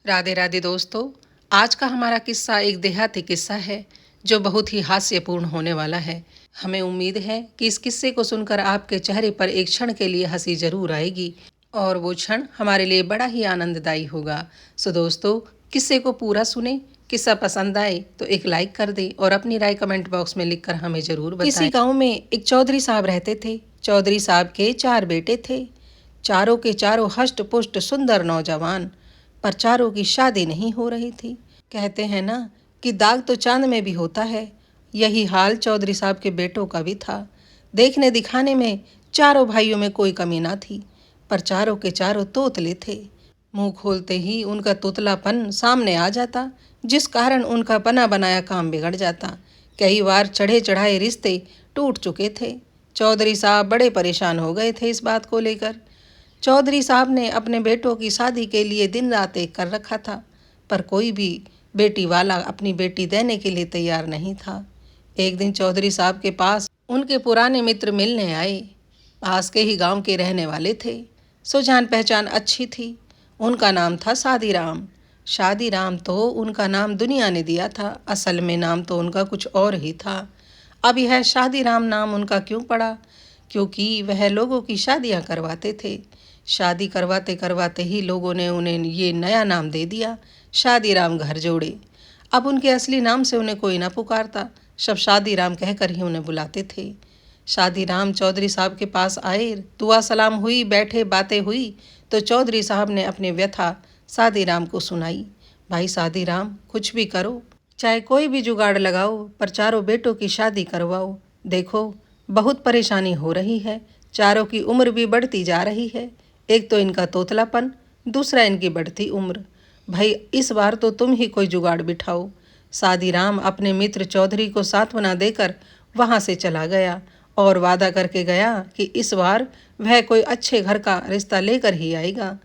राधे राधे दोस्तों। आज का हमारा किस्सा एक देहाती किस्सा है जो बहुत ही हास्यपूर्ण होने वाला है। हमें उम्मीद है कि इस किस्से को सुनकर आपके चेहरे पर एक क्षण के लिए हंसी जरूर आएगी और वो क्षण हमारे लिए बड़ा ही आनंददायी होगा। सो दोस्तों, किस्से को पूरा सुने। किस्सा पसंद आए तो एक लाइक कर दे और अपनी राय कमेंट बॉक्स में लिखकर हमें जरूर बताएं। किसी गांव में एक चौधरी साहब रहते थे। चौधरी साहब के 4 बेटे थे। चारों के चारों हष्ट पुष्ट सुंदर नौजवान, पर चारों की शादी नहीं हो रही थी। कहते हैं ना कि दाग तो चांद में भी होता है। यही हाल चौधरी साहब के बेटों का भी था। देखने दिखाने में चारों भाइयों में कोई कमी ना थी, पर चारों के चारों तोतले थे। मुंह खोलते ही उनका तोतलापन सामने आ जाता, जिस कारण उनका बना बनाया काम बिगड़ जाता। कई बार चढ़े चढ़ाए रिश्ते टूट चुके थे। चौधरी साहब बड़े परेशान हो गए थे इस बात को लेकर। चौधरी साहब ने अपने बेटों की शादी के लिए दिन रात एक कर रखा था, पर कोई भी बेटी वाला अपनी बेटी देने के लिए तैयार नहीं था। एक दिन चौधरी साहब के पास उनके पुराने मित्र मिलने आए। पास के ही गांव के रहने वाले थे। सो जान पहचान अच्छी थी। उनका नाम था शादीराम। शादीराम तो उनका नाम दुनिया ने दिया था, असल में नाम तो उनका कुछ और ही था। अब यह शादीराम नाम उनका क्यों पड़ा? क्योंकि वह लोगों की शादियां करवाते थे। शादी करवाते करवाते ही लोगों ने उन्हें ये नया नाम दे दिया, शादीराम घर जोड़े। अब उनके असली नाम से उन्हें कोई ना पुकारता, सब शादीराम कहकर ही उन्हें बुलाते थे। शादीराम चौधरी साहब के पास आए, दुआ सलाम हुई, बैठे बातें हुई तो चौधरी साहब ने अपनी व्यथा शादीराम को सुनाई। भाई शादीराम, कुछ भी करो, चाहे कोई भी जुगाड़ लगाओ, पर चारों बेटों की शादी करवाओ। देखो, बहुत परेशानी हो रही है। चारों की उम्र भी बढ़ती जा रही है। एक तो इनका तोतलापन, दूसरा इनकी बढ़ती उम्र। भाई इस बार तो तुम ही कोई जुगाड़ बिठाओ। शादीराम अपने मित्र चौधरी को सांत्वना देकर वहां से चला गया और वादा करके गया कि इस बार वह कोई अच्छे घर का रिश्ता लेकर ही आएगा।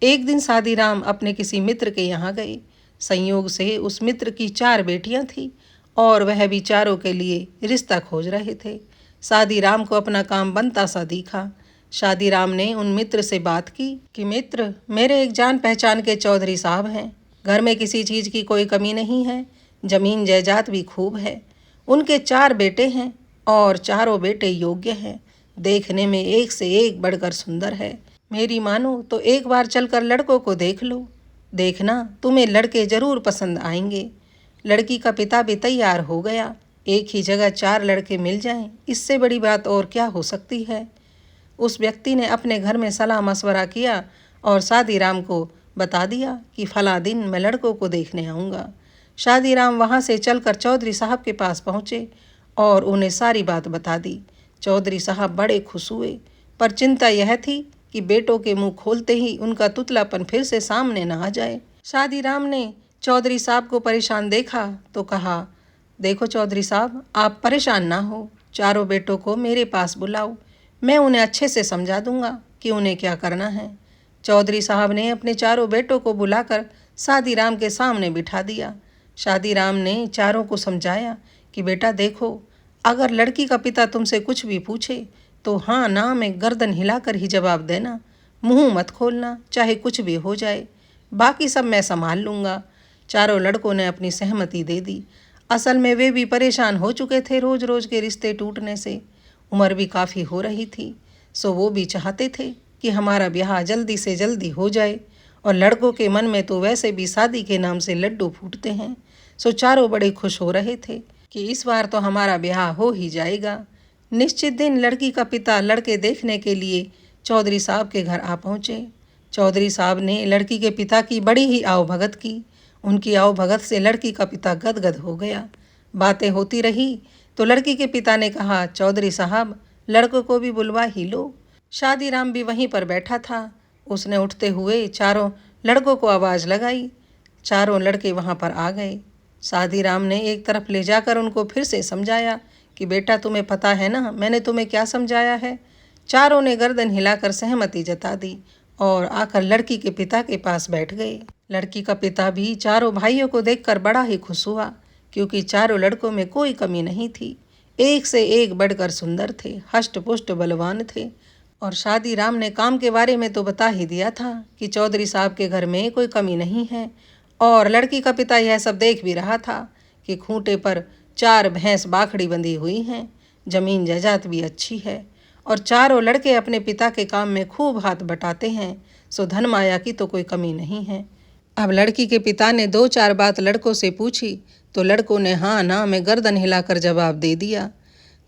एक दिन शादीराम अपने किसी मित्र के यहाँ गए। संयोग से उस मित्र की 4 बेटियां थीं और वह भी चारों के लिए रिश्ता खोज रहे थे। शादीराम को अपना काम बनता सा दिखा। शादीराम ने उन मित्र से बात की कि मित्र, मेरे एक जान पहचान के चौधरी साहब हैं। घर में किसी चीज़ की कोई कमी नहीं है, जमीन जायदाद भी खूब है। उनके 4 बेटे हैं और चारों बेटे योग्य हैं। देखने में एक से एक बढ़कर सुंदर है। मेरी मानो तो एक बार चलकर लड़कों को देख लो। देखना, तुम्हें लड़के जरूर पसंद आएंगे। लड़की का पिता भी तैयार हो गया। एक ही जगह 4 लड़के मिल जाएं, इससे बड़ी बात और क्या हो सकती है। उस व्यक्ति ने अपने घर में सलाह मशवरा किया और शादीराम को बता दिया कि फला दिन मैं लड़कों को देखने आऊँगा। शादीराम वहाँ से चलकर चौधरी साहब के पास पहुँचे और उन्हें सारी बात बता दी। चौधरी साहब बड़े खुश हुए, पर चिंता यह थी कि बेटों के मुंह खोलते ही उनका तुतलापन फिर से सामने न आ जाए। शादीराम ने चौधरी साहब को परेशान देखा तो कहा, देखो चौधरी साहब, आप परेशान ना हो। चारों बेटों को मेरे पास बुलाओ, मैं उन्हें अच्छे से समझा दूंगा कि उन्हें क्या करना है। चौधरी साहब ने अपने चारों बेटों को बुलाकर शादीराम के सामने बिठा दिया। शादीराम ने चारों को समझाया कि बेटा देखो, अगर लड़की का पिता तुमसे कुछ भी पूछे तो हाँ ना में गर्दन हिलाकर ही जवाब देना। मुंह मत खोलना, चाहे कुछ भी हो जाए। बाकी सब मैं संभाल लूँगा। चारों लड़कों ने अपनी सहमति दे दी। असल में वे भी परेशान हो चुके थे रोज रोज के रिश्ते टूटने से। उम्र भी काफ़ी हो रही थी, सो वो भी चाहते थे कि हमारा ब्याह जल्दी से जल्दी हो जाए। और लड़कों के मन में तो वैसे भी शादी के नाम से लड्डू फूटते हैं। सो चारों बड़े खुश हो रहे थे कि इस बार तो हमारा ब्याह हो ही जाएगा। निश्चित दिन लड़की का पिता लड़के देखने के लिए चौधरी साहब के घर आ पहुँचे। चौधरी साहब ने लड़की के पिता की बड़ी ही आवभगत की। उनकी आवभगत से लड़की का पिता गदगद हो गया। बातें होती रही तो लड़की के पिता ने कहा, चौधरी साहब, लड़कों को भी बुलवा ही लो। शादीराम भी वहीं पर बैठा था। उसने उठते हुए चारों लड़कों को आवाज़ लगाई। चारों लड़के वहाँ पर आ गए। शादीराम ने एक तरफ ले जाकर उनको फिर से समझाया कि बेटा, तुम्हें पता है ना मैंने तुम्हें क्या समझाया है। चारों ने गर्दन हिलाकर सहमति जता दी और आकर लड़की के पिता के पास बैठ गए। लड़की का पिता भी चारों भाइयों को देखकर बड़ा ही खुश हुआ, क्योंकि चारों लड़कों में कोई कमी नहीं थी। एक से एक बढ़कर सुंदर थे, हष्ट पुष्ट बलवान थे और शादी राम ने काम के बारे में तो बता ही दिया था कि चौधरी साहब के घर में कोई कमी नहीं है, और लड़की का पिता यह सब देख भी रहा था कि खूंटे पर 4 भैंस बाखड़ी बंधी हुई हैं, जमीन जायदाद भी अच्छी है, और चारों लड़के अपने पिता के काम में खूब हाथ बटाते हैं, सो धन माया की तो कोई कमी नहीं है। अब लड़की के पिता ने 2-4 बात लड़कों से पूछी तो लड़कों ने हाँ ना में गर्दन हिलाकर जवाब दे दिया।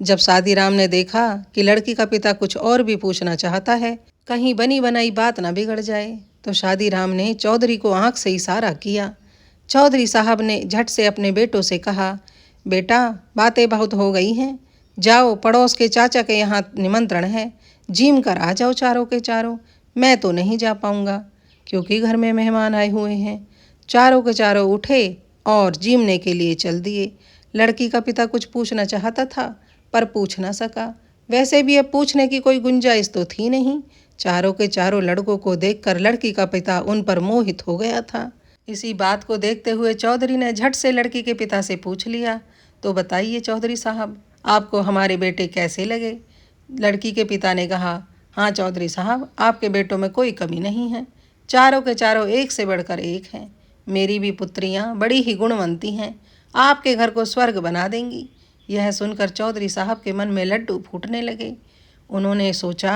जब शादीराम ने देखा कि लड़की का पिता कुछ और भी पूछना चाहता है, कहीं बनी बनाई बात ना बिगड़ जाए, तो शादीराम ने चौधरी को आंख से इशारा किया। चौधरी साहब ने झट से अपने बेटों से कहा, बेटा बातें बहुत हो गई हैं, जाओ पड़ोस के चाचा के यहाँ निमंत्रण है, जिम कर आ जाओ चारों के चारों। मैं तो नहीं जा पाऊंगा क्योंकि घर में मेहमान आए हुए हैं। चारों के चारों उठे और जिमने के लिए चल दिए। लड़की का पिता कुछ पूछना चाहता था पर पूछ ना सका। वैसे भी अब पूछने की कोई गुंजाइश तो थी नहीं। चारों के चारों लड़कों को देखकर लड़की का पिता उन पर मोहित हो गया था। इसी बात को देखते हुए चौधरी ने झट से लड़की के पिता से पूछ लिया, तो बताइए चौधरी साहब, आपको हमारे बेटे कैसे लगे? लड़की के पिता ने कहा, हाँ चौधरी साहब, आपके बेटों में कोई कमी नहीं है, चारों के चारों एक से बढ़कर एक हैं। मेरी भी पुत्रियां बड़ी ही गुणवंती हैं, आपके घर को स्वर्ग बना देंगी। यह सुनकर चौधरी साहब के मन में लड्डू फूटने लगे। उन्होंने सोचा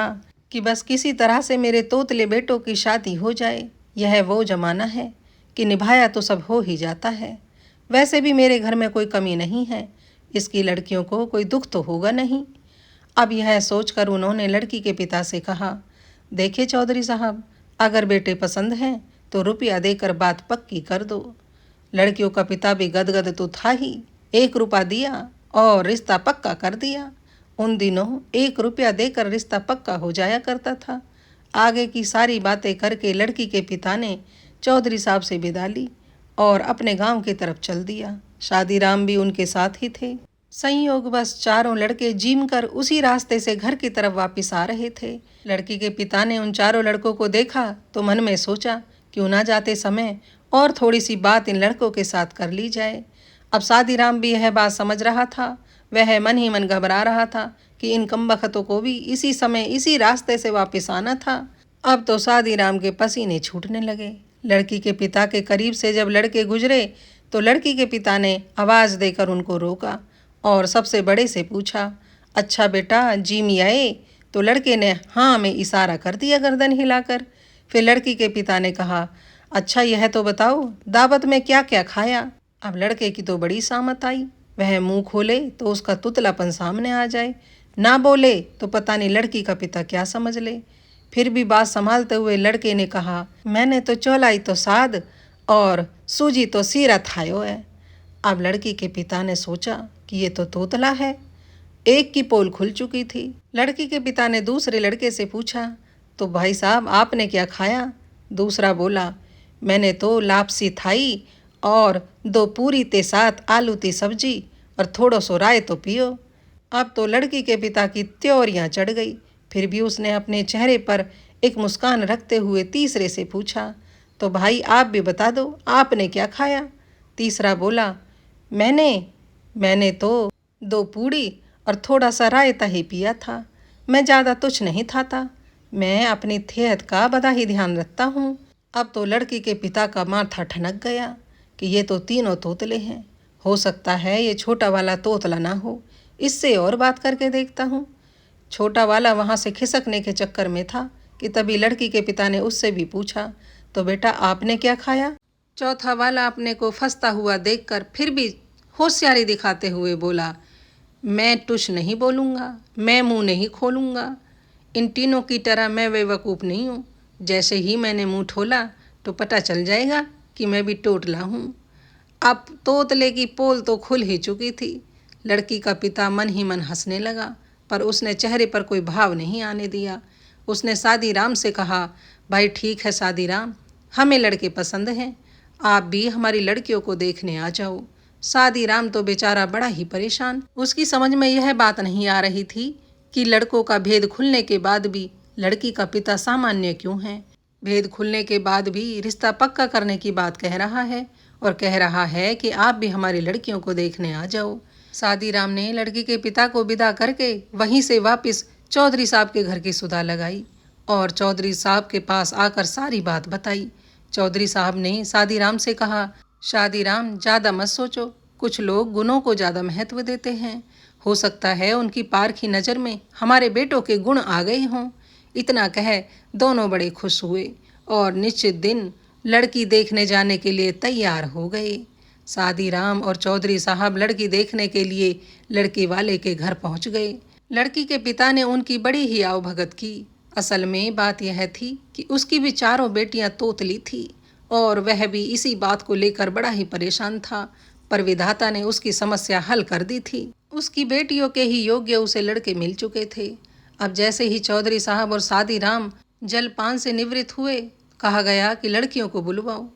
कि बस किसी तरह से मेरे तोतले बेटों की शादी हो जाए। यह वो जमाना है कि निभाया तो सब हो ही जाता है। वैसे भी मेरे घर में कोई कमी नहीं है, इसकी लड़कियों को कोई दुख तो होगा नहीं। अब यह सोचकर उन्होंने लड़की के पिता से कहा, देखिए चौधरी साहब, अगर बेटे पसंद हैं तो रुपया देकर बात पक्की कर दो। लड़कियों का पिता भी गदगद तो था ही, 1 रुपया दिया और रिश्ता पक्का कर दिया। उन दिनों 1 रुपया देकर रिश्ता पक्का हो जाया करता था। आगे की सारी बातें करके लड़की के पिता ने चौधरी साहब से विदा ली और अपने गांव की तरफ चल दिया। शादीराम भी उनके साथ ही थे। संयोगवश चारों लड़के जिम कर उसी रास्ते से घर की तरफ वापस आ रहे थे। लड़की के पिता ने उन चारों लड़कों को देखा तो मन में सोचा, क्यों ना जाते समय और थोड़ी सी बात इन लड़कों के साथ कर ली जाए। अब शादीराम भी यह बात समझ रहा था। वह मन ही मन घबरा रहा था कि इन कमबख्तों को भी इसी समय इसी रास्ते से वापस आना था। अब तो शादीराम के पसीने छूटने लगे। लड़की के पिता के करीब से जब लड़के गुजरे तो लड़की के पिता ने आवाज़ देकर उनको रोका और सबसे बड़े से पूछा, अच्छा बेटा जिम आए? तो लड़के ने हाँ में इशारा कर दिया गर्दन हिलाकर। फिर लड़की के पिता ने कहा, अच्छा यह तो बताओ दावत में क्या क्या खाया? अब लड़के की तो बड़ी सामत आई। वह मुंह खोले तो उसका तुतलापन सामने आ जाए, ना बोले तो पता नहीं लड़की का पिता क्या समझ ले। फिर भी बात संभालते हुए लड़के ने कहा, मैंने तो चौलाई तो साद और सूजी तो सीरा थायो है। अब लड़की के पिता ने सोचा कि ये तो तोतला है। एक की पोल खुल चुकी थी। लड़की के पिता ने दूसरे लड़के से पूछा, तो भाई साहब आपने क्या खाया? दूसरा बोला, मैंने तो लापसी थाई और 2 पूरी ते साथ आलू की सब्जी और थोड़ो सो राय तो पियो। अब तो लड़की के पिता की त्योरियां चढ़ गई। फिर भी उसने अपने चेहरे पर एक मुस्कान रखते हुए तीसरे से पूछा, तो भाई आप भी बता दो आपने क्या खाया? तीसरा बोला, मैंने तो 2 पूड़ी और थोड़ा सा रायता ही पिया था। मैं ज़्यादा तुच्छ नहीं खाता। मैं अपनी सेहत का बड़ा ही ध्यान रखता हूँ। अब तो लड़की के पिता का माथा ठनक गया कि ये तो तीनों तोतले हैं। हो सकता है ये छोटा वाला तोतला ना हो, इससे और बात करके देखता हूँ। छोटा वाला वहाँ से खिसकने के चक्कर में था कि तभी लड़की के पिता ने उससे भी पूछा, तो बेटा आपने क्या खाया? चौथा वाला अपने को फंसता हुआ देखकर फिर भी होशियारी दिखाते हुए बोला, मैं टुश नहीं बोलूँगा, मैं मुंह नहीं खोलूँगा। इन तीनों की तरह मैं बेवकूफ़ नहीं हूँ। जैसे ही मैंने मुंह खोला तो पता चल जाएगा कि मैं भी टोटला हूँ। अब तोतले की पोल तो खुल ही चुकी थी। लड़की का पिता मन ही मन हंसने लगा, पर उसने चेहरे पर कोई भाव नहीं आने दिया। उसने शादीराम से कहा, भाई ठीक है शादीराम, हमें लड़के पसंद हैं, आप भी हमारी लड़कियों को देखने आ जाओ। शादीराम तो बेचारा बड़ा ही परेशान। उसकी समझ में यह बात नहीं आ रही थी कि लड़कों का भेद खुलने के बाद भी लड़की का पिता सामान्य क्यों है। भेद खुलने के बाद भी रिश्ता पक्का करने की बात कह रहा है और कह रहा है कि आप भी हमारी लड़कियों को देखने आ जाओ। शादीराम ने लड़की के पिता को विदा करके वहीं से वापस चौधरी साहब के घर की सुधा लगाई और चौधरी साहब के पास आकर सारी बात बताई। चौधरी साहब ने शादीराम से कहा, शादीराम ज़्यादा मत सोचो, कुछ लोग गुणों को ज़्यादा महत्व देते हैं। हो सकता है उनकी पारखी नज़र में हमारे बेटों के गुण आ गए हों। इतना कह दोनों बड़े खुश हुए और निश्चित दिन लड़की देखने जाने के लिए तैयार हो गए। शादीराम और चौधरी साहब लड़की देखने के लिए लड़की वाले के घर पहुंच गए। लड़की के पिता ने उनकी बड़ी ही आवभगत की। असल में बात यह थी कि उसकी भी चारों बेटियां तोतली थी और वह भी इसी बात को लेकर बड़ा ही परेशान था, पर विधाता ने उसकी समस्या हल कर दी थी। उसकी बेटियों के ही योग्य उसे लड़के मिल चुके थे। अब जैसे ही चौधरी साहब और शादीराम जलपान से निवृत्त हुए, कहा गया कि लड़कियों को बुलवाओ।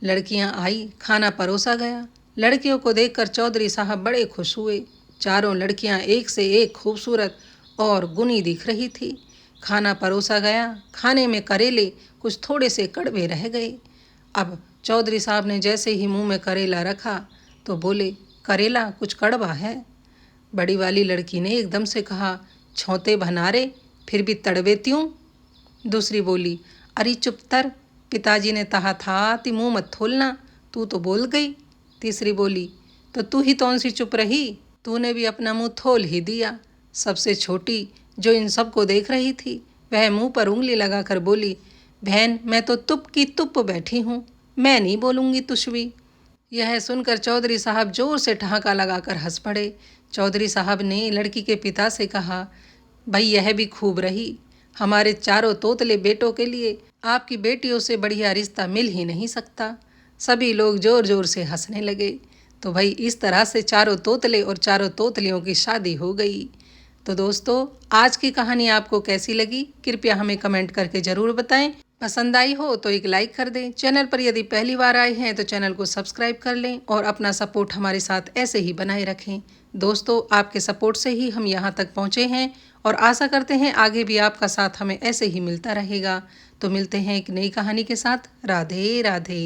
लड़कियां आई, खाना परोसा गया। लड़कियों को देखकर चौधरी साहब बड़े खुश हुए। चारों लड़कियां एक से एक खूबसूरत और गुणी दिख रही थी। खाना परोसा गया। खाने में करेले कुछ थोड़े से कड़वे रह गए। अब चौधरी साहब ने जैसे ही मुंह में करेला रखा तो बोले, करेला कुछ कड़वा है। बड़ी वाली लड़की ने एकदम से कहा, छौते भनारे, फिर भी तड़वे त्यों? दूसरी बोली, अरे चुप तर, पिताजी ने कहा था कि मुंह मत खोलना, तू तो बोल गई। तीसरी बोली, तो तू ही कौन सी चुप रही, तूने भी अपना मुंह खोल ही दिया। सबसे छोटी जो इन सबको देख रही थी वह मुंह पर उंगली लगाकर बोली, बहन मैं तो तुप की तुप बैठी हूँ, मैं नहीं बोलूँगी तुझ भी। यह सुनकर चौधरी साहब जोर से ठहाका लगाकर हंस पड़े। चौधरी साहब ने लड़की के पिता से कहा, भाई यह भी खूब रही, हमारे चारों तोतले बेटों के लिए आपकी बेटियों से बढ़िया रिश्ता मिल ही नहीं सकता। सभी लोग जोर जोर से हंसने लगे। तो भाई इस तरह से चारों तोतले और चारों तोतलियों की शादी हो गई। तो दोस्तों, आज की कहानी आपको कैसी लगी कृपया हमें कमेंट करके ज़रूर बताएं। पसंद आई हो तो एक लाइक कर दें। चैनल पर यदि पहली बार आए हैं तो चैनल को सब्सक्राइब कर लें और अपना सपोर्ट हमारे साथ ऐसे ही बनाए रखें। दोस्तों, आपके सपोर्ट से ही हम यहाँ तक पहुँचे हैं और आशा करते हैं आगे भी आपका साथ हमें ऐसे ही मिलता रहेगा। तो मिलते हैं एक नई कहानी के साथ। राधे राधे।